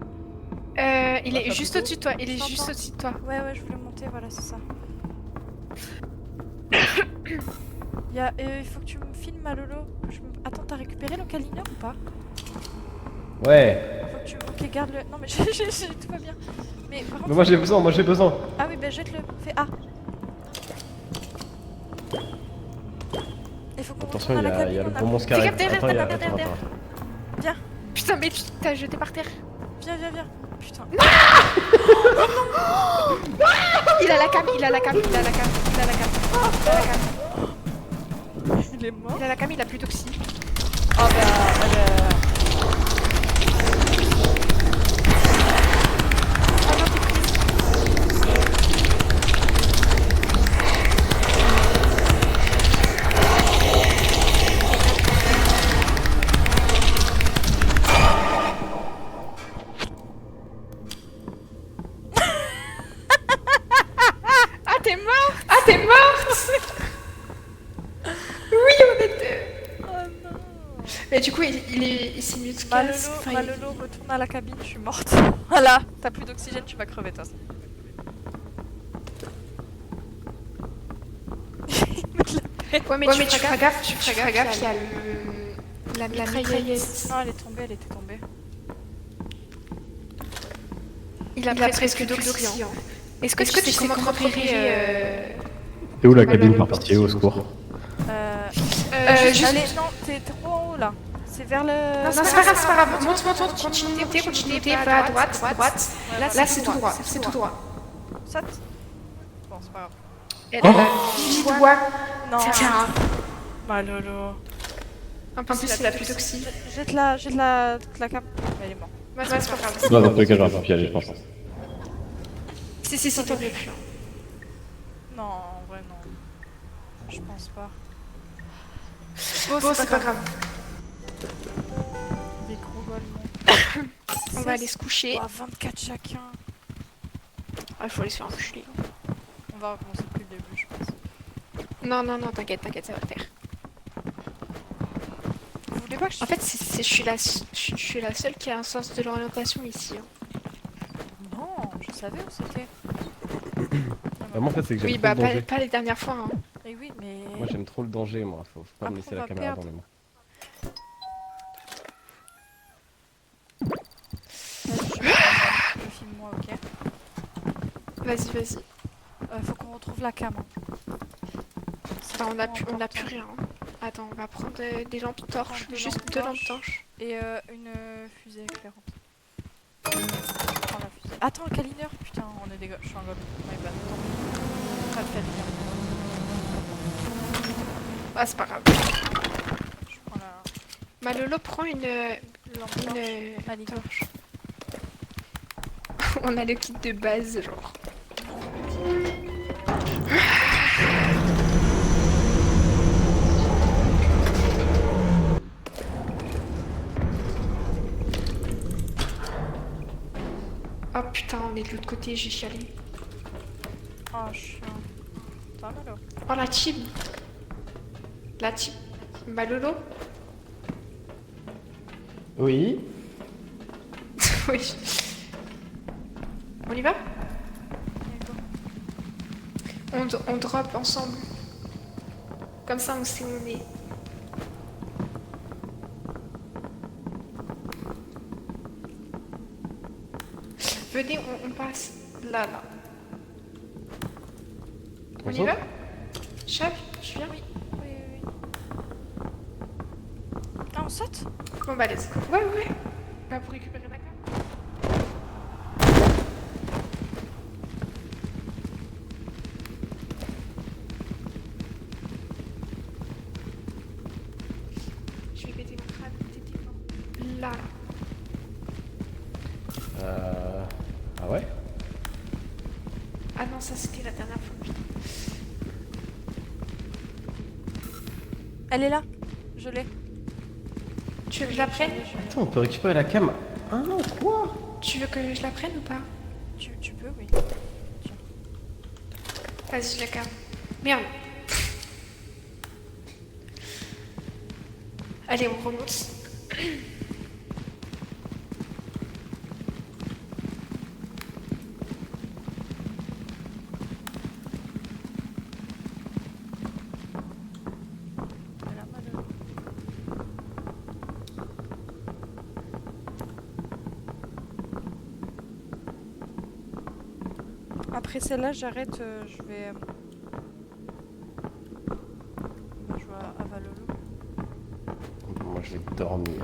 Il est ça juste peut- au-dessus de toi, il est Je juste t'entends. au-dessus de toi. Ouais, je voulais monter, voilà, c'est ça. Il faut que tu me filmes, Malolo. Attends, t'as récupéré le câlineur ou pas? Ouais. Faut que tu... Ok, garde-le. Non, mais tout va bien. Mais par contre... Mais moi j'ai besoin. Ah oui, bah jette-le. Fais A. Il faut qu'on Attention, retourne à la il y cabine, a le on a gros monstre qui Fais arrive. gaffe, Attends, derrière, attends, derrière. attends. Putain, mais tu t'as jeté par terre. Viens. Putain. Il a la cam. Il est mort. Il a la cam, il a plus d'oxy. Oh bah... Ah, t'es morte. Oui, on était... Oh non. Mais du coup, il s'est mis de casque. Enfin, Malolo, retourne à la cabine, je suis morte. Voilà, t'as plus d'oxygène, tu vas crever toi. Ouais, mais tu feras gaffe, il y a la mitrailleuse. Non, elle était tombée. Il a presque d'oxy. Est-ce que tu sais comment repérer... C'est où la cabine par pitié, au secours? juste- Allez, non, t'es trop en haut là. C'est vers le... Non, c'est pas grave. Monte, continue, va à droite. Là, c'est tout droit. Saute. Bon, c'est pas grave. Vite, doigt. Non. Tiens. Malolo. En plus, c'est la plus d'oxy. Jette la cape. Elle est morte. Ouais, c'est pas grave. Non, dans tous les cas, j'aurais pas pu y aller, je pense. Si, t'en veux plus. Non, en vrai, non. Je pense pas. Bon, c'est pas grave. Des gros golements. On va aller se coucher. 24 chacun. Il faut aller se faire enculer. On va recommencer depuis le début, je pense. Non, t'inquiète, ça va le faire. Vous voulez pas que je... En fait, je suis la seule qui a un sens de l'orientation ici. Non, je savais où c'était. Vraiment, en fait, c'est que j'aime Oui, trop le danger. pas les dernières fois. Hein. Et oui, mais... Moi, j'aime trop le danger, moi. Faut pas me Après, laisser on la va caméra perdre. dans les mains. Vas-y, filme-moi, ok. Vas-y. Faut qu'on retrouve la cam. Enfin, on a plus rien. Attends, on va prendre des lampes torches. Des Juste lampes 2 lampes torches. torches. Et une fusée éclairante. Je prends la fusée. Attends, le câlineur. Putain, on est des gars. Je suis un gobe. My bad. Tant pis. Pas de câlineur. Ah, c'est pas grave. Je prends la Malolo prend une lampe torche. Allez, go. torche. On a le kit de base, genre. Oh putain, on est de l'autre côté, j'ai chialé. Oh, chiant. Ça va, Malo? Oh la team. Malolo. Oui. Oui. On y va? Allez, go. On drop ensemble. Comme ça, on sait où on est. Venez, on passe là. On y saute va? Chav, tu viens? Oui. Ah, on saute? Bon bah let's go. Ouais. Bah pour récupérer la carte. là. Ah ouais? Ah non, ça c'était la dernière fois. Putain. Elle est là. Je l'ai. Tu veux que je la prenne? Attends, on peut récupérer la cam. Ah non, 3. Tu veux que je la prenne ou pas? Tu peux, oui. Vas-y, je la garde. Merde. Allez, on remonte. Voilà, madame. Après celle-là, j'arrête. Je vais. Bah, je vais à Valolo. Moi, je vais dormir.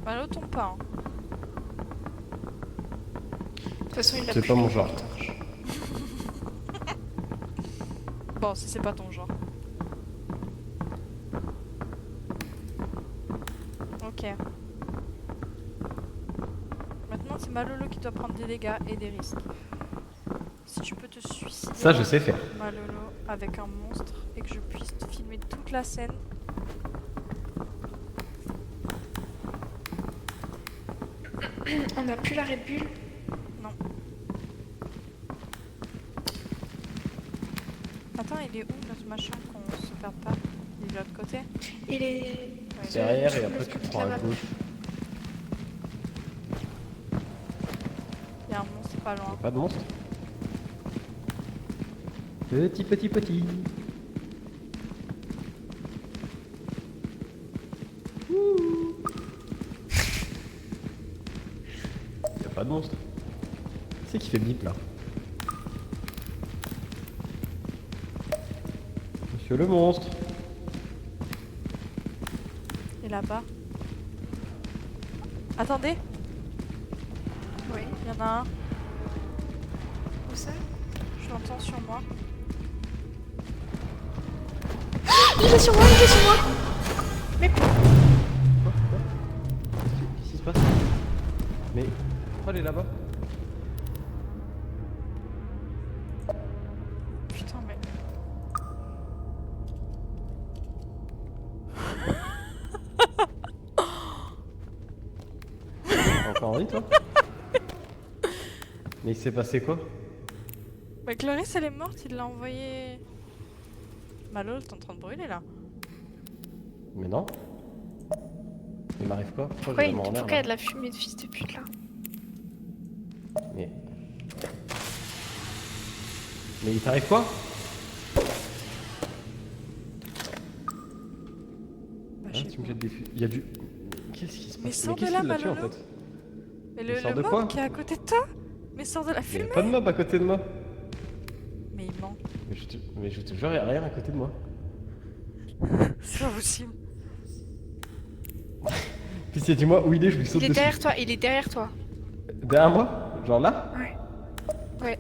Malo tombe pas. Hein. De toute façon, il a C'est plus pas mon de genre. torche. Bon, si c'est pas ton genre. Ok. Maintenant, c'est Malolo qui doit prendre des dégâts et des risques. Si tu peux te suicider. Ça, je sais faire. Malolo avec un monstre et que je puisse te filmer toute la scène. On a plus la Red Bull. Non. Attends, il est où notre machin qu'on se perde pas? Il est de l'autre côté? Il est. Ouais, Derrière, et je après, trouve tu que prends à là-bas. gauche. il y a un monstre pas loin. Pas de monstre? Petit. Y'a pas de monstre. C'est qui fait bip là? Monsieur le monstre. Et là-bas. Attendez, Oui. il y en a un. Où ça? Je l'entends sur moi. Il est sur moi, il est sur moi. Mais Quoi Qu'est-ce qui se passe? Mais pourquoi elle est là-bas? Putain, mais. Encore en vie toi? Mais il s'est passé quoi? Bah, Clarisse, elle est morte, il l'a envoyée. Malo, t'es en train de brûler là. Mais non. Il m'arrive quoi? Pourquoi pourquoi j'ai il la main en l'air, pourquoi il y a là de la fumée de fils de pute là? Mais il t'arrive quoi? Bah, Hein, je sais tu me pas. jettes des il y a du... Qu'est-ce qui se passe? Mais sors de qu'est-ce là, qui l'a tué en Malolo. fait? Mais Il sort le de mob quoi qui est à côté de toi. Mais sors de la Mais fumée. y a pas de mob à côté de moi. Mais il ment. Mais je te jure, y'a rien à côté de moi. C'est pas possible. Pitié, dis-moi où il est, je lui saute Il est dessus. derrière toi, il est derrière toi. Derrière moi? Genre là? Ouais. Ouais.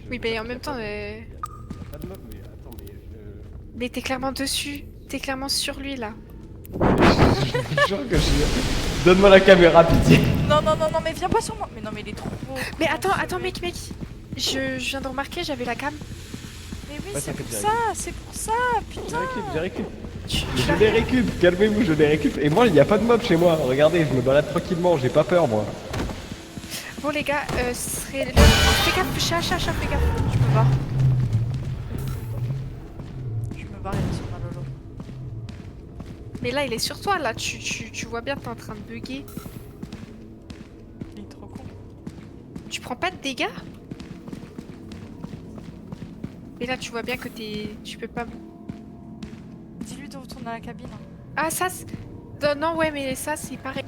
Oui, mais en même temps, Y'a pas de mob, mais attends, mais t'es clairement dessus. T'es clairement sur lui là. je te jure que je... Donne-moi la caméra, pitié. Non, mais viens pas sur moi. Mais non, mais il est trop. Mais attends, concentré. mec. Je viens de remarquer, j'avais la cam. Mais oui, Ouais, c'est pour t'inquiète, ça, c'est pour ça, putain. J'ai récup. Tu Je les récup, calmez-vous, je les récup. Et moi, il n'y a pas de mob chez moi. Regardez, je me balade tranquillement, j'ai pas peur, moi. Bon les gars, ce serait le... Fais gaffe, chat, fais gaffe. Je me barre. Je me barre, il est sur Malolo. Mais là, il est sur toi, là. Tu vois bien, t'es en train de bugger. Il est trop con. Tu prends pas de dégâts? Mais là, tu vois bien que tu peux pas... Dis-lui de retourner à la cabine. Ah, ça, Non, ouais, mais ça, c'est pareil.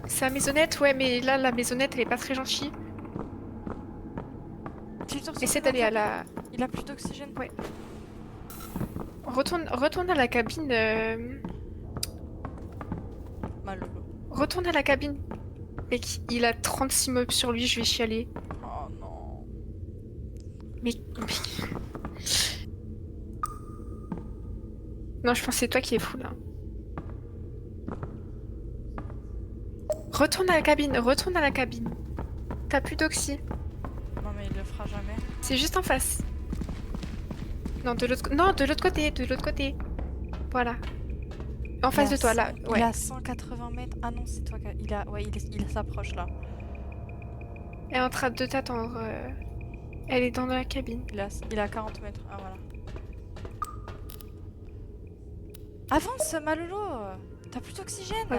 C'est la maisonnette, ouais, mais là, la maisonnette, elle est pas très gentille. Essaie d'aller à la... Il a plus d'oxygène. Ouais. Retourne à la cabine. Malolo. Retourne à la cabine. Mec, il a 36 meubles sur lui, je vais chialer. Oh non. Mais... Non, je pense que c'est toi qui es fou, là. Retourne à la cabine, retourne à la cabine. T'as plus d'oxy. Non mais il le fera jamais. C'est juste en face. Non, de l'autre non, de l'autre côté, de l'autre côté. Voilà. En face de toi, là. Ouais. Il a 180 mètres. Ah non, c'est toi qui il a... Ouais, il s'approche là. Elle est en train de t'attendre. Elle est dans la cabine. Il a 40 mètres. Ah voilà. Avance, Malolo. T'as plus d'oxygène. Ouais.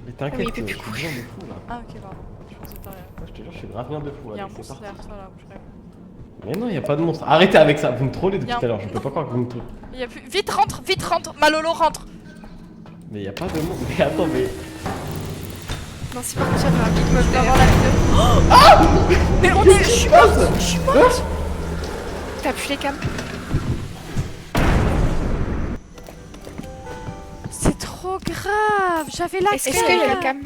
Mais Ah oui, t'inquiète, il peut je plus suis bien de fou là. Ah ok, pardon. Je pensais que t'aurais- Ouais, je te jure, je suis grave bien de fou. Il y a un Allez, c'est monstre parti. derrière toi là où je rêve. Mais non, y a pas de monstre. Arrêtez avec ça, vous me trollez depuis Y a un- tout à l'heure, je peux pas croire que vous me trollez. Il y a plus... Vite rentre, Malolo rentre. Mais y a pas de monstre. Mais attends, mais. Non, c'est pas possible, un big Je mob dois derrière. avoir la vidéo. Mais on est... Je suis morte. Je suis morte. T'as plus les cams. C'est trop grave. J'avais la Est-ce qu'il y a les cams?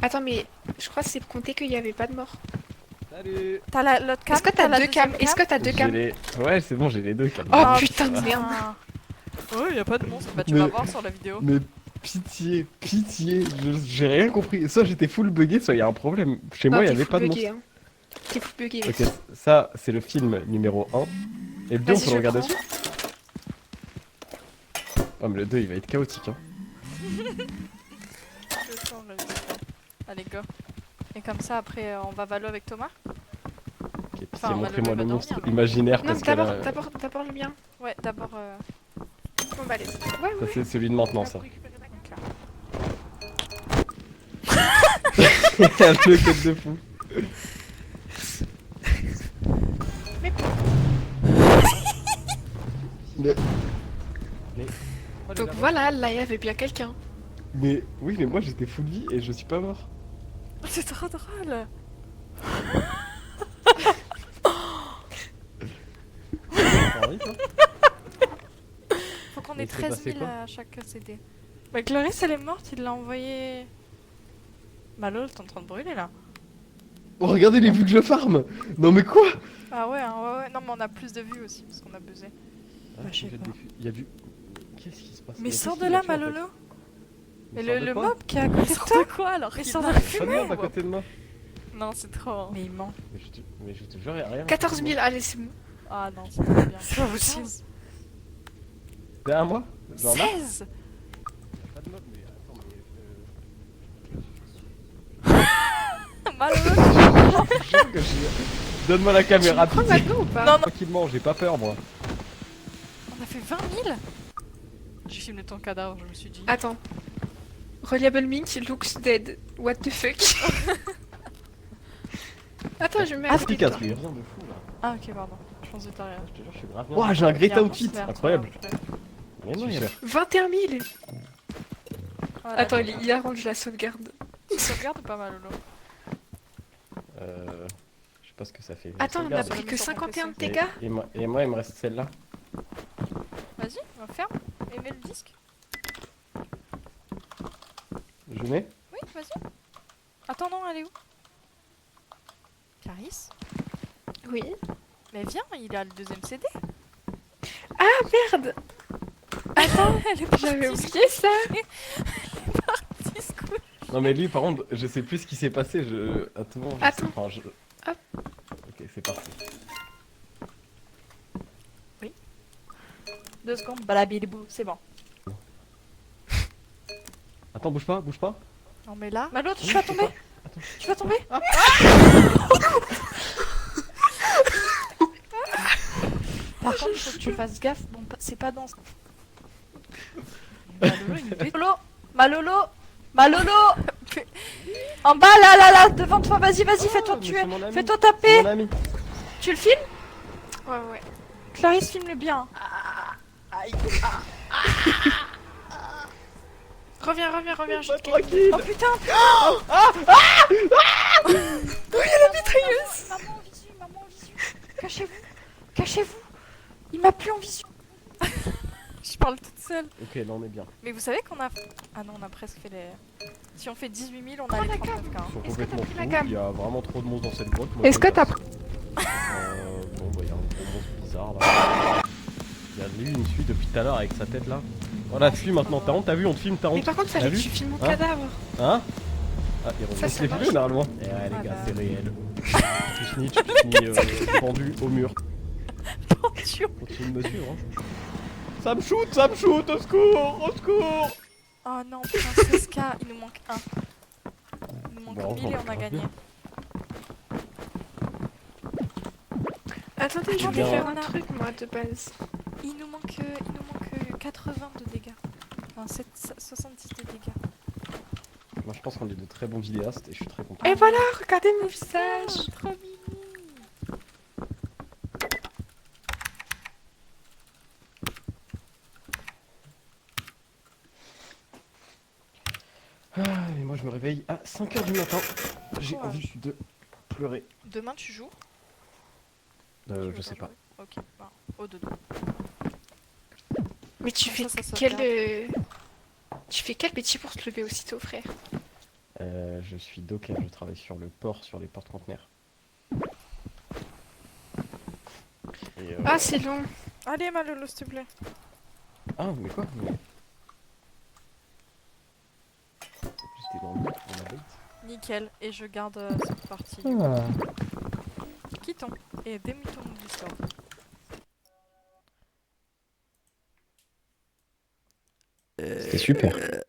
Attends, mais je crois que c'est compté qu'il y avait pas de mort. Salut. T'as l'autre cam. Est-ce que t'as deux cams? Est-ce que t'as deux J'ai cams? les... Ouais, c'est bon, j'ai les deux cams. Oh Ah, putain de merde. Oh, y a pas de monstre. Bah tu Mais- vas voir sur la vidéo. Mais pitié, pitié, j'ai rien compris. Soit j'étais full bugué, soit y a un problème. Chez moi, Non, y t'es avait full pas de bugué, monstre. hein. T'es full bugué. Ok, ça, c'est le film numéro 1. Et le 2, on Vas-y, peut je le regarder prends. dessus. Oh, mais le 2, il va être chaotique, hein. Je sens la vidéo. Allez go. Et comme ça après on va Valo avec Thomas. Ok, pitié, Enfin, montrez-moi Malolo le va monstre dormir. imaginaire Non, parce que là, d'abord le mien. Ouais d'abord... Bon, bah allez. Ouais, ça c'est celui de maintenant, ça. donc là. Le code de fou. Mais... Donc voilà, là il y avait bien quelqu'un. Mais oui, mais moi j'étais full vie et je suis pas mort. C'est trop drôle. Faut qu'on Mais ait il s'est 13 passé 000 quoi à chaque CD. Bah Clarisse elle est morte, il l'a envoyé... Malo, t'es en train de brûler là. Oh, regardez les vues que je farm. Non mais quoi? Ah ouais, hein, ouais, ouais, non mais on a plus de vues aussi parce qu'on a buzzé. Ah, je sais pas. Il y a du... Qu'est-ce qui se passe? Mais Il y a sors qu'est-ce de qu'il là a fait, en fait Malolo. Mais Et sors de le quoi mob qui est à côté de toi quoi alors Mais qu'il sort Il de y a la pas de fumée. merde à côté de moi. Non c'est trop... Mais il ment. Mais je te jure, y'a rien. 14 000, allez, c'est bon. Ah non c'est pas bien. C'est pas possible. Derrière moi? Genre là? 16. Pas de mob, mais attends, mais... Malolo. Je jure que donne-moi la caméra, Tu me prends pitié. maintenant ou pas? Non, non. Tranquillement, j'ai pas peur moi. On a fait 20 000. J'ai filmé ton cadavre, je me suis dit. Attends. Reliable Mink looks dead. What the fuck? Attends, je me mets à côté de toi. Efficace, lui, rien de fou là. Ah ok pardon, je pensais que t'as rien. Je te jure, je suis grave bien. Ouah, j'ai un great Il y a un outfit, monstre derrière toi, incroyable. je sais. Mais non, il y a... 21 000. Voilà, Attends, j'ai- il arrange la sauvegarde. Tu sauvegardes ou pas Malolo? Je sais pas ce que ça fait. Attends, on a Regarde. pris que Sur ton 51 de PC. dégâts. Et moi, il me reste celle-là. Vas-y, on ferme et mets le disque. Je mets. Oui, vas-y. Attends, non, elle est où? Clarisse? Oui. Mais viens, il a le deuxième CD. Ah merde. Attends, elle est partie. J'avais oublié ça. se coucher. Non mais lui, par contre, je sais plus ce qui s'est passé. Attends. Je Attends. sais- enfin, je- Hop. Ok, c'est parti. 2 secondes, balabilibou, c'est bon. Attends, bouge pas, bouge pas. Non mais là... Malo, tu vas tomber. Attends. Tu vas tomber. Par contre, faut que tu fasses gaffe, bon, c'est pas dans... Malolo, il me fait... Malolo Malolo En bas, là, devant toi, vas-y, Oh, fais-toi mais tuer. c'est mon ami. Fais-toi C'est taper. mon ami. Tu le filmes? Ouais, ouais. Clarisse, filme-le bien. Aïe. Reviens, je Pas te calme. tranquille. Oh putain. Maman en visu. Cachez-vous. Cachez-vous. Il m'a plus en visu. Je parle toute seule. Ok, là on est bien. Mais vous savez qu'on a... Ah non, on a presque fait les... Si on fait 18 000, on a Oh, les la 39 gamme. k. Ils sont Est-ce que t'as complètement pris la fous. gamme Il y a vraiment trop de monstres dans cette grotte. Moi, Est-ce je que me t'as casse. Bon, bah, il y a un gros monstre bizarre là. Il y a lui, il me suit depuis tout à l'heure avec sa tête là. Voilà, te fuis maintenant. T'as honte, t'as vu, on te filme, t'as Mais honte. par contre, fallait T'as que vu tu filmes mon Hein cadavre. Hein Ah, il Ça, revient ça les marche. vidéos normalement. Eh ouais, les Ah gars, bah. c'est réel. Tu finis pendu au mur. Continue de me suivre. Hein. Ça me shoot, au secours. Oh non, putain, 16 k, il nous manque un. Il nous manque Bon, 1000 et on a gagné. Attendez, je J'ai voulais bien- faire un truc, moi, de base. Il nous manque 80 de dégâts. Enfin, 70 de dégâts. Moi, je pense qu'on est de très bons vidéastes et je suis très content. Et voilà, regardez mon visage. Trop mimi. Ah, et moi, je me réveille à 5h du matin. J'ai Courage. envie de pleurer. Demain, tu joues Je sais pas. jouer Ok, bah, au dodo. Mais tu Comme fais ça quel... sauvegarde. Tu fais quel métier pour te lever aussitôt, frère? Je suis docker, je travaille sur le port, sur les porte-conteneurs. Et, Ah, c'est long. Allez, Malolo, s'il te plaît. Ah, mais quoi J'étais dans la bête. Nickel, et je garde cette partie. Quittons et démutons du Discord. C'était super.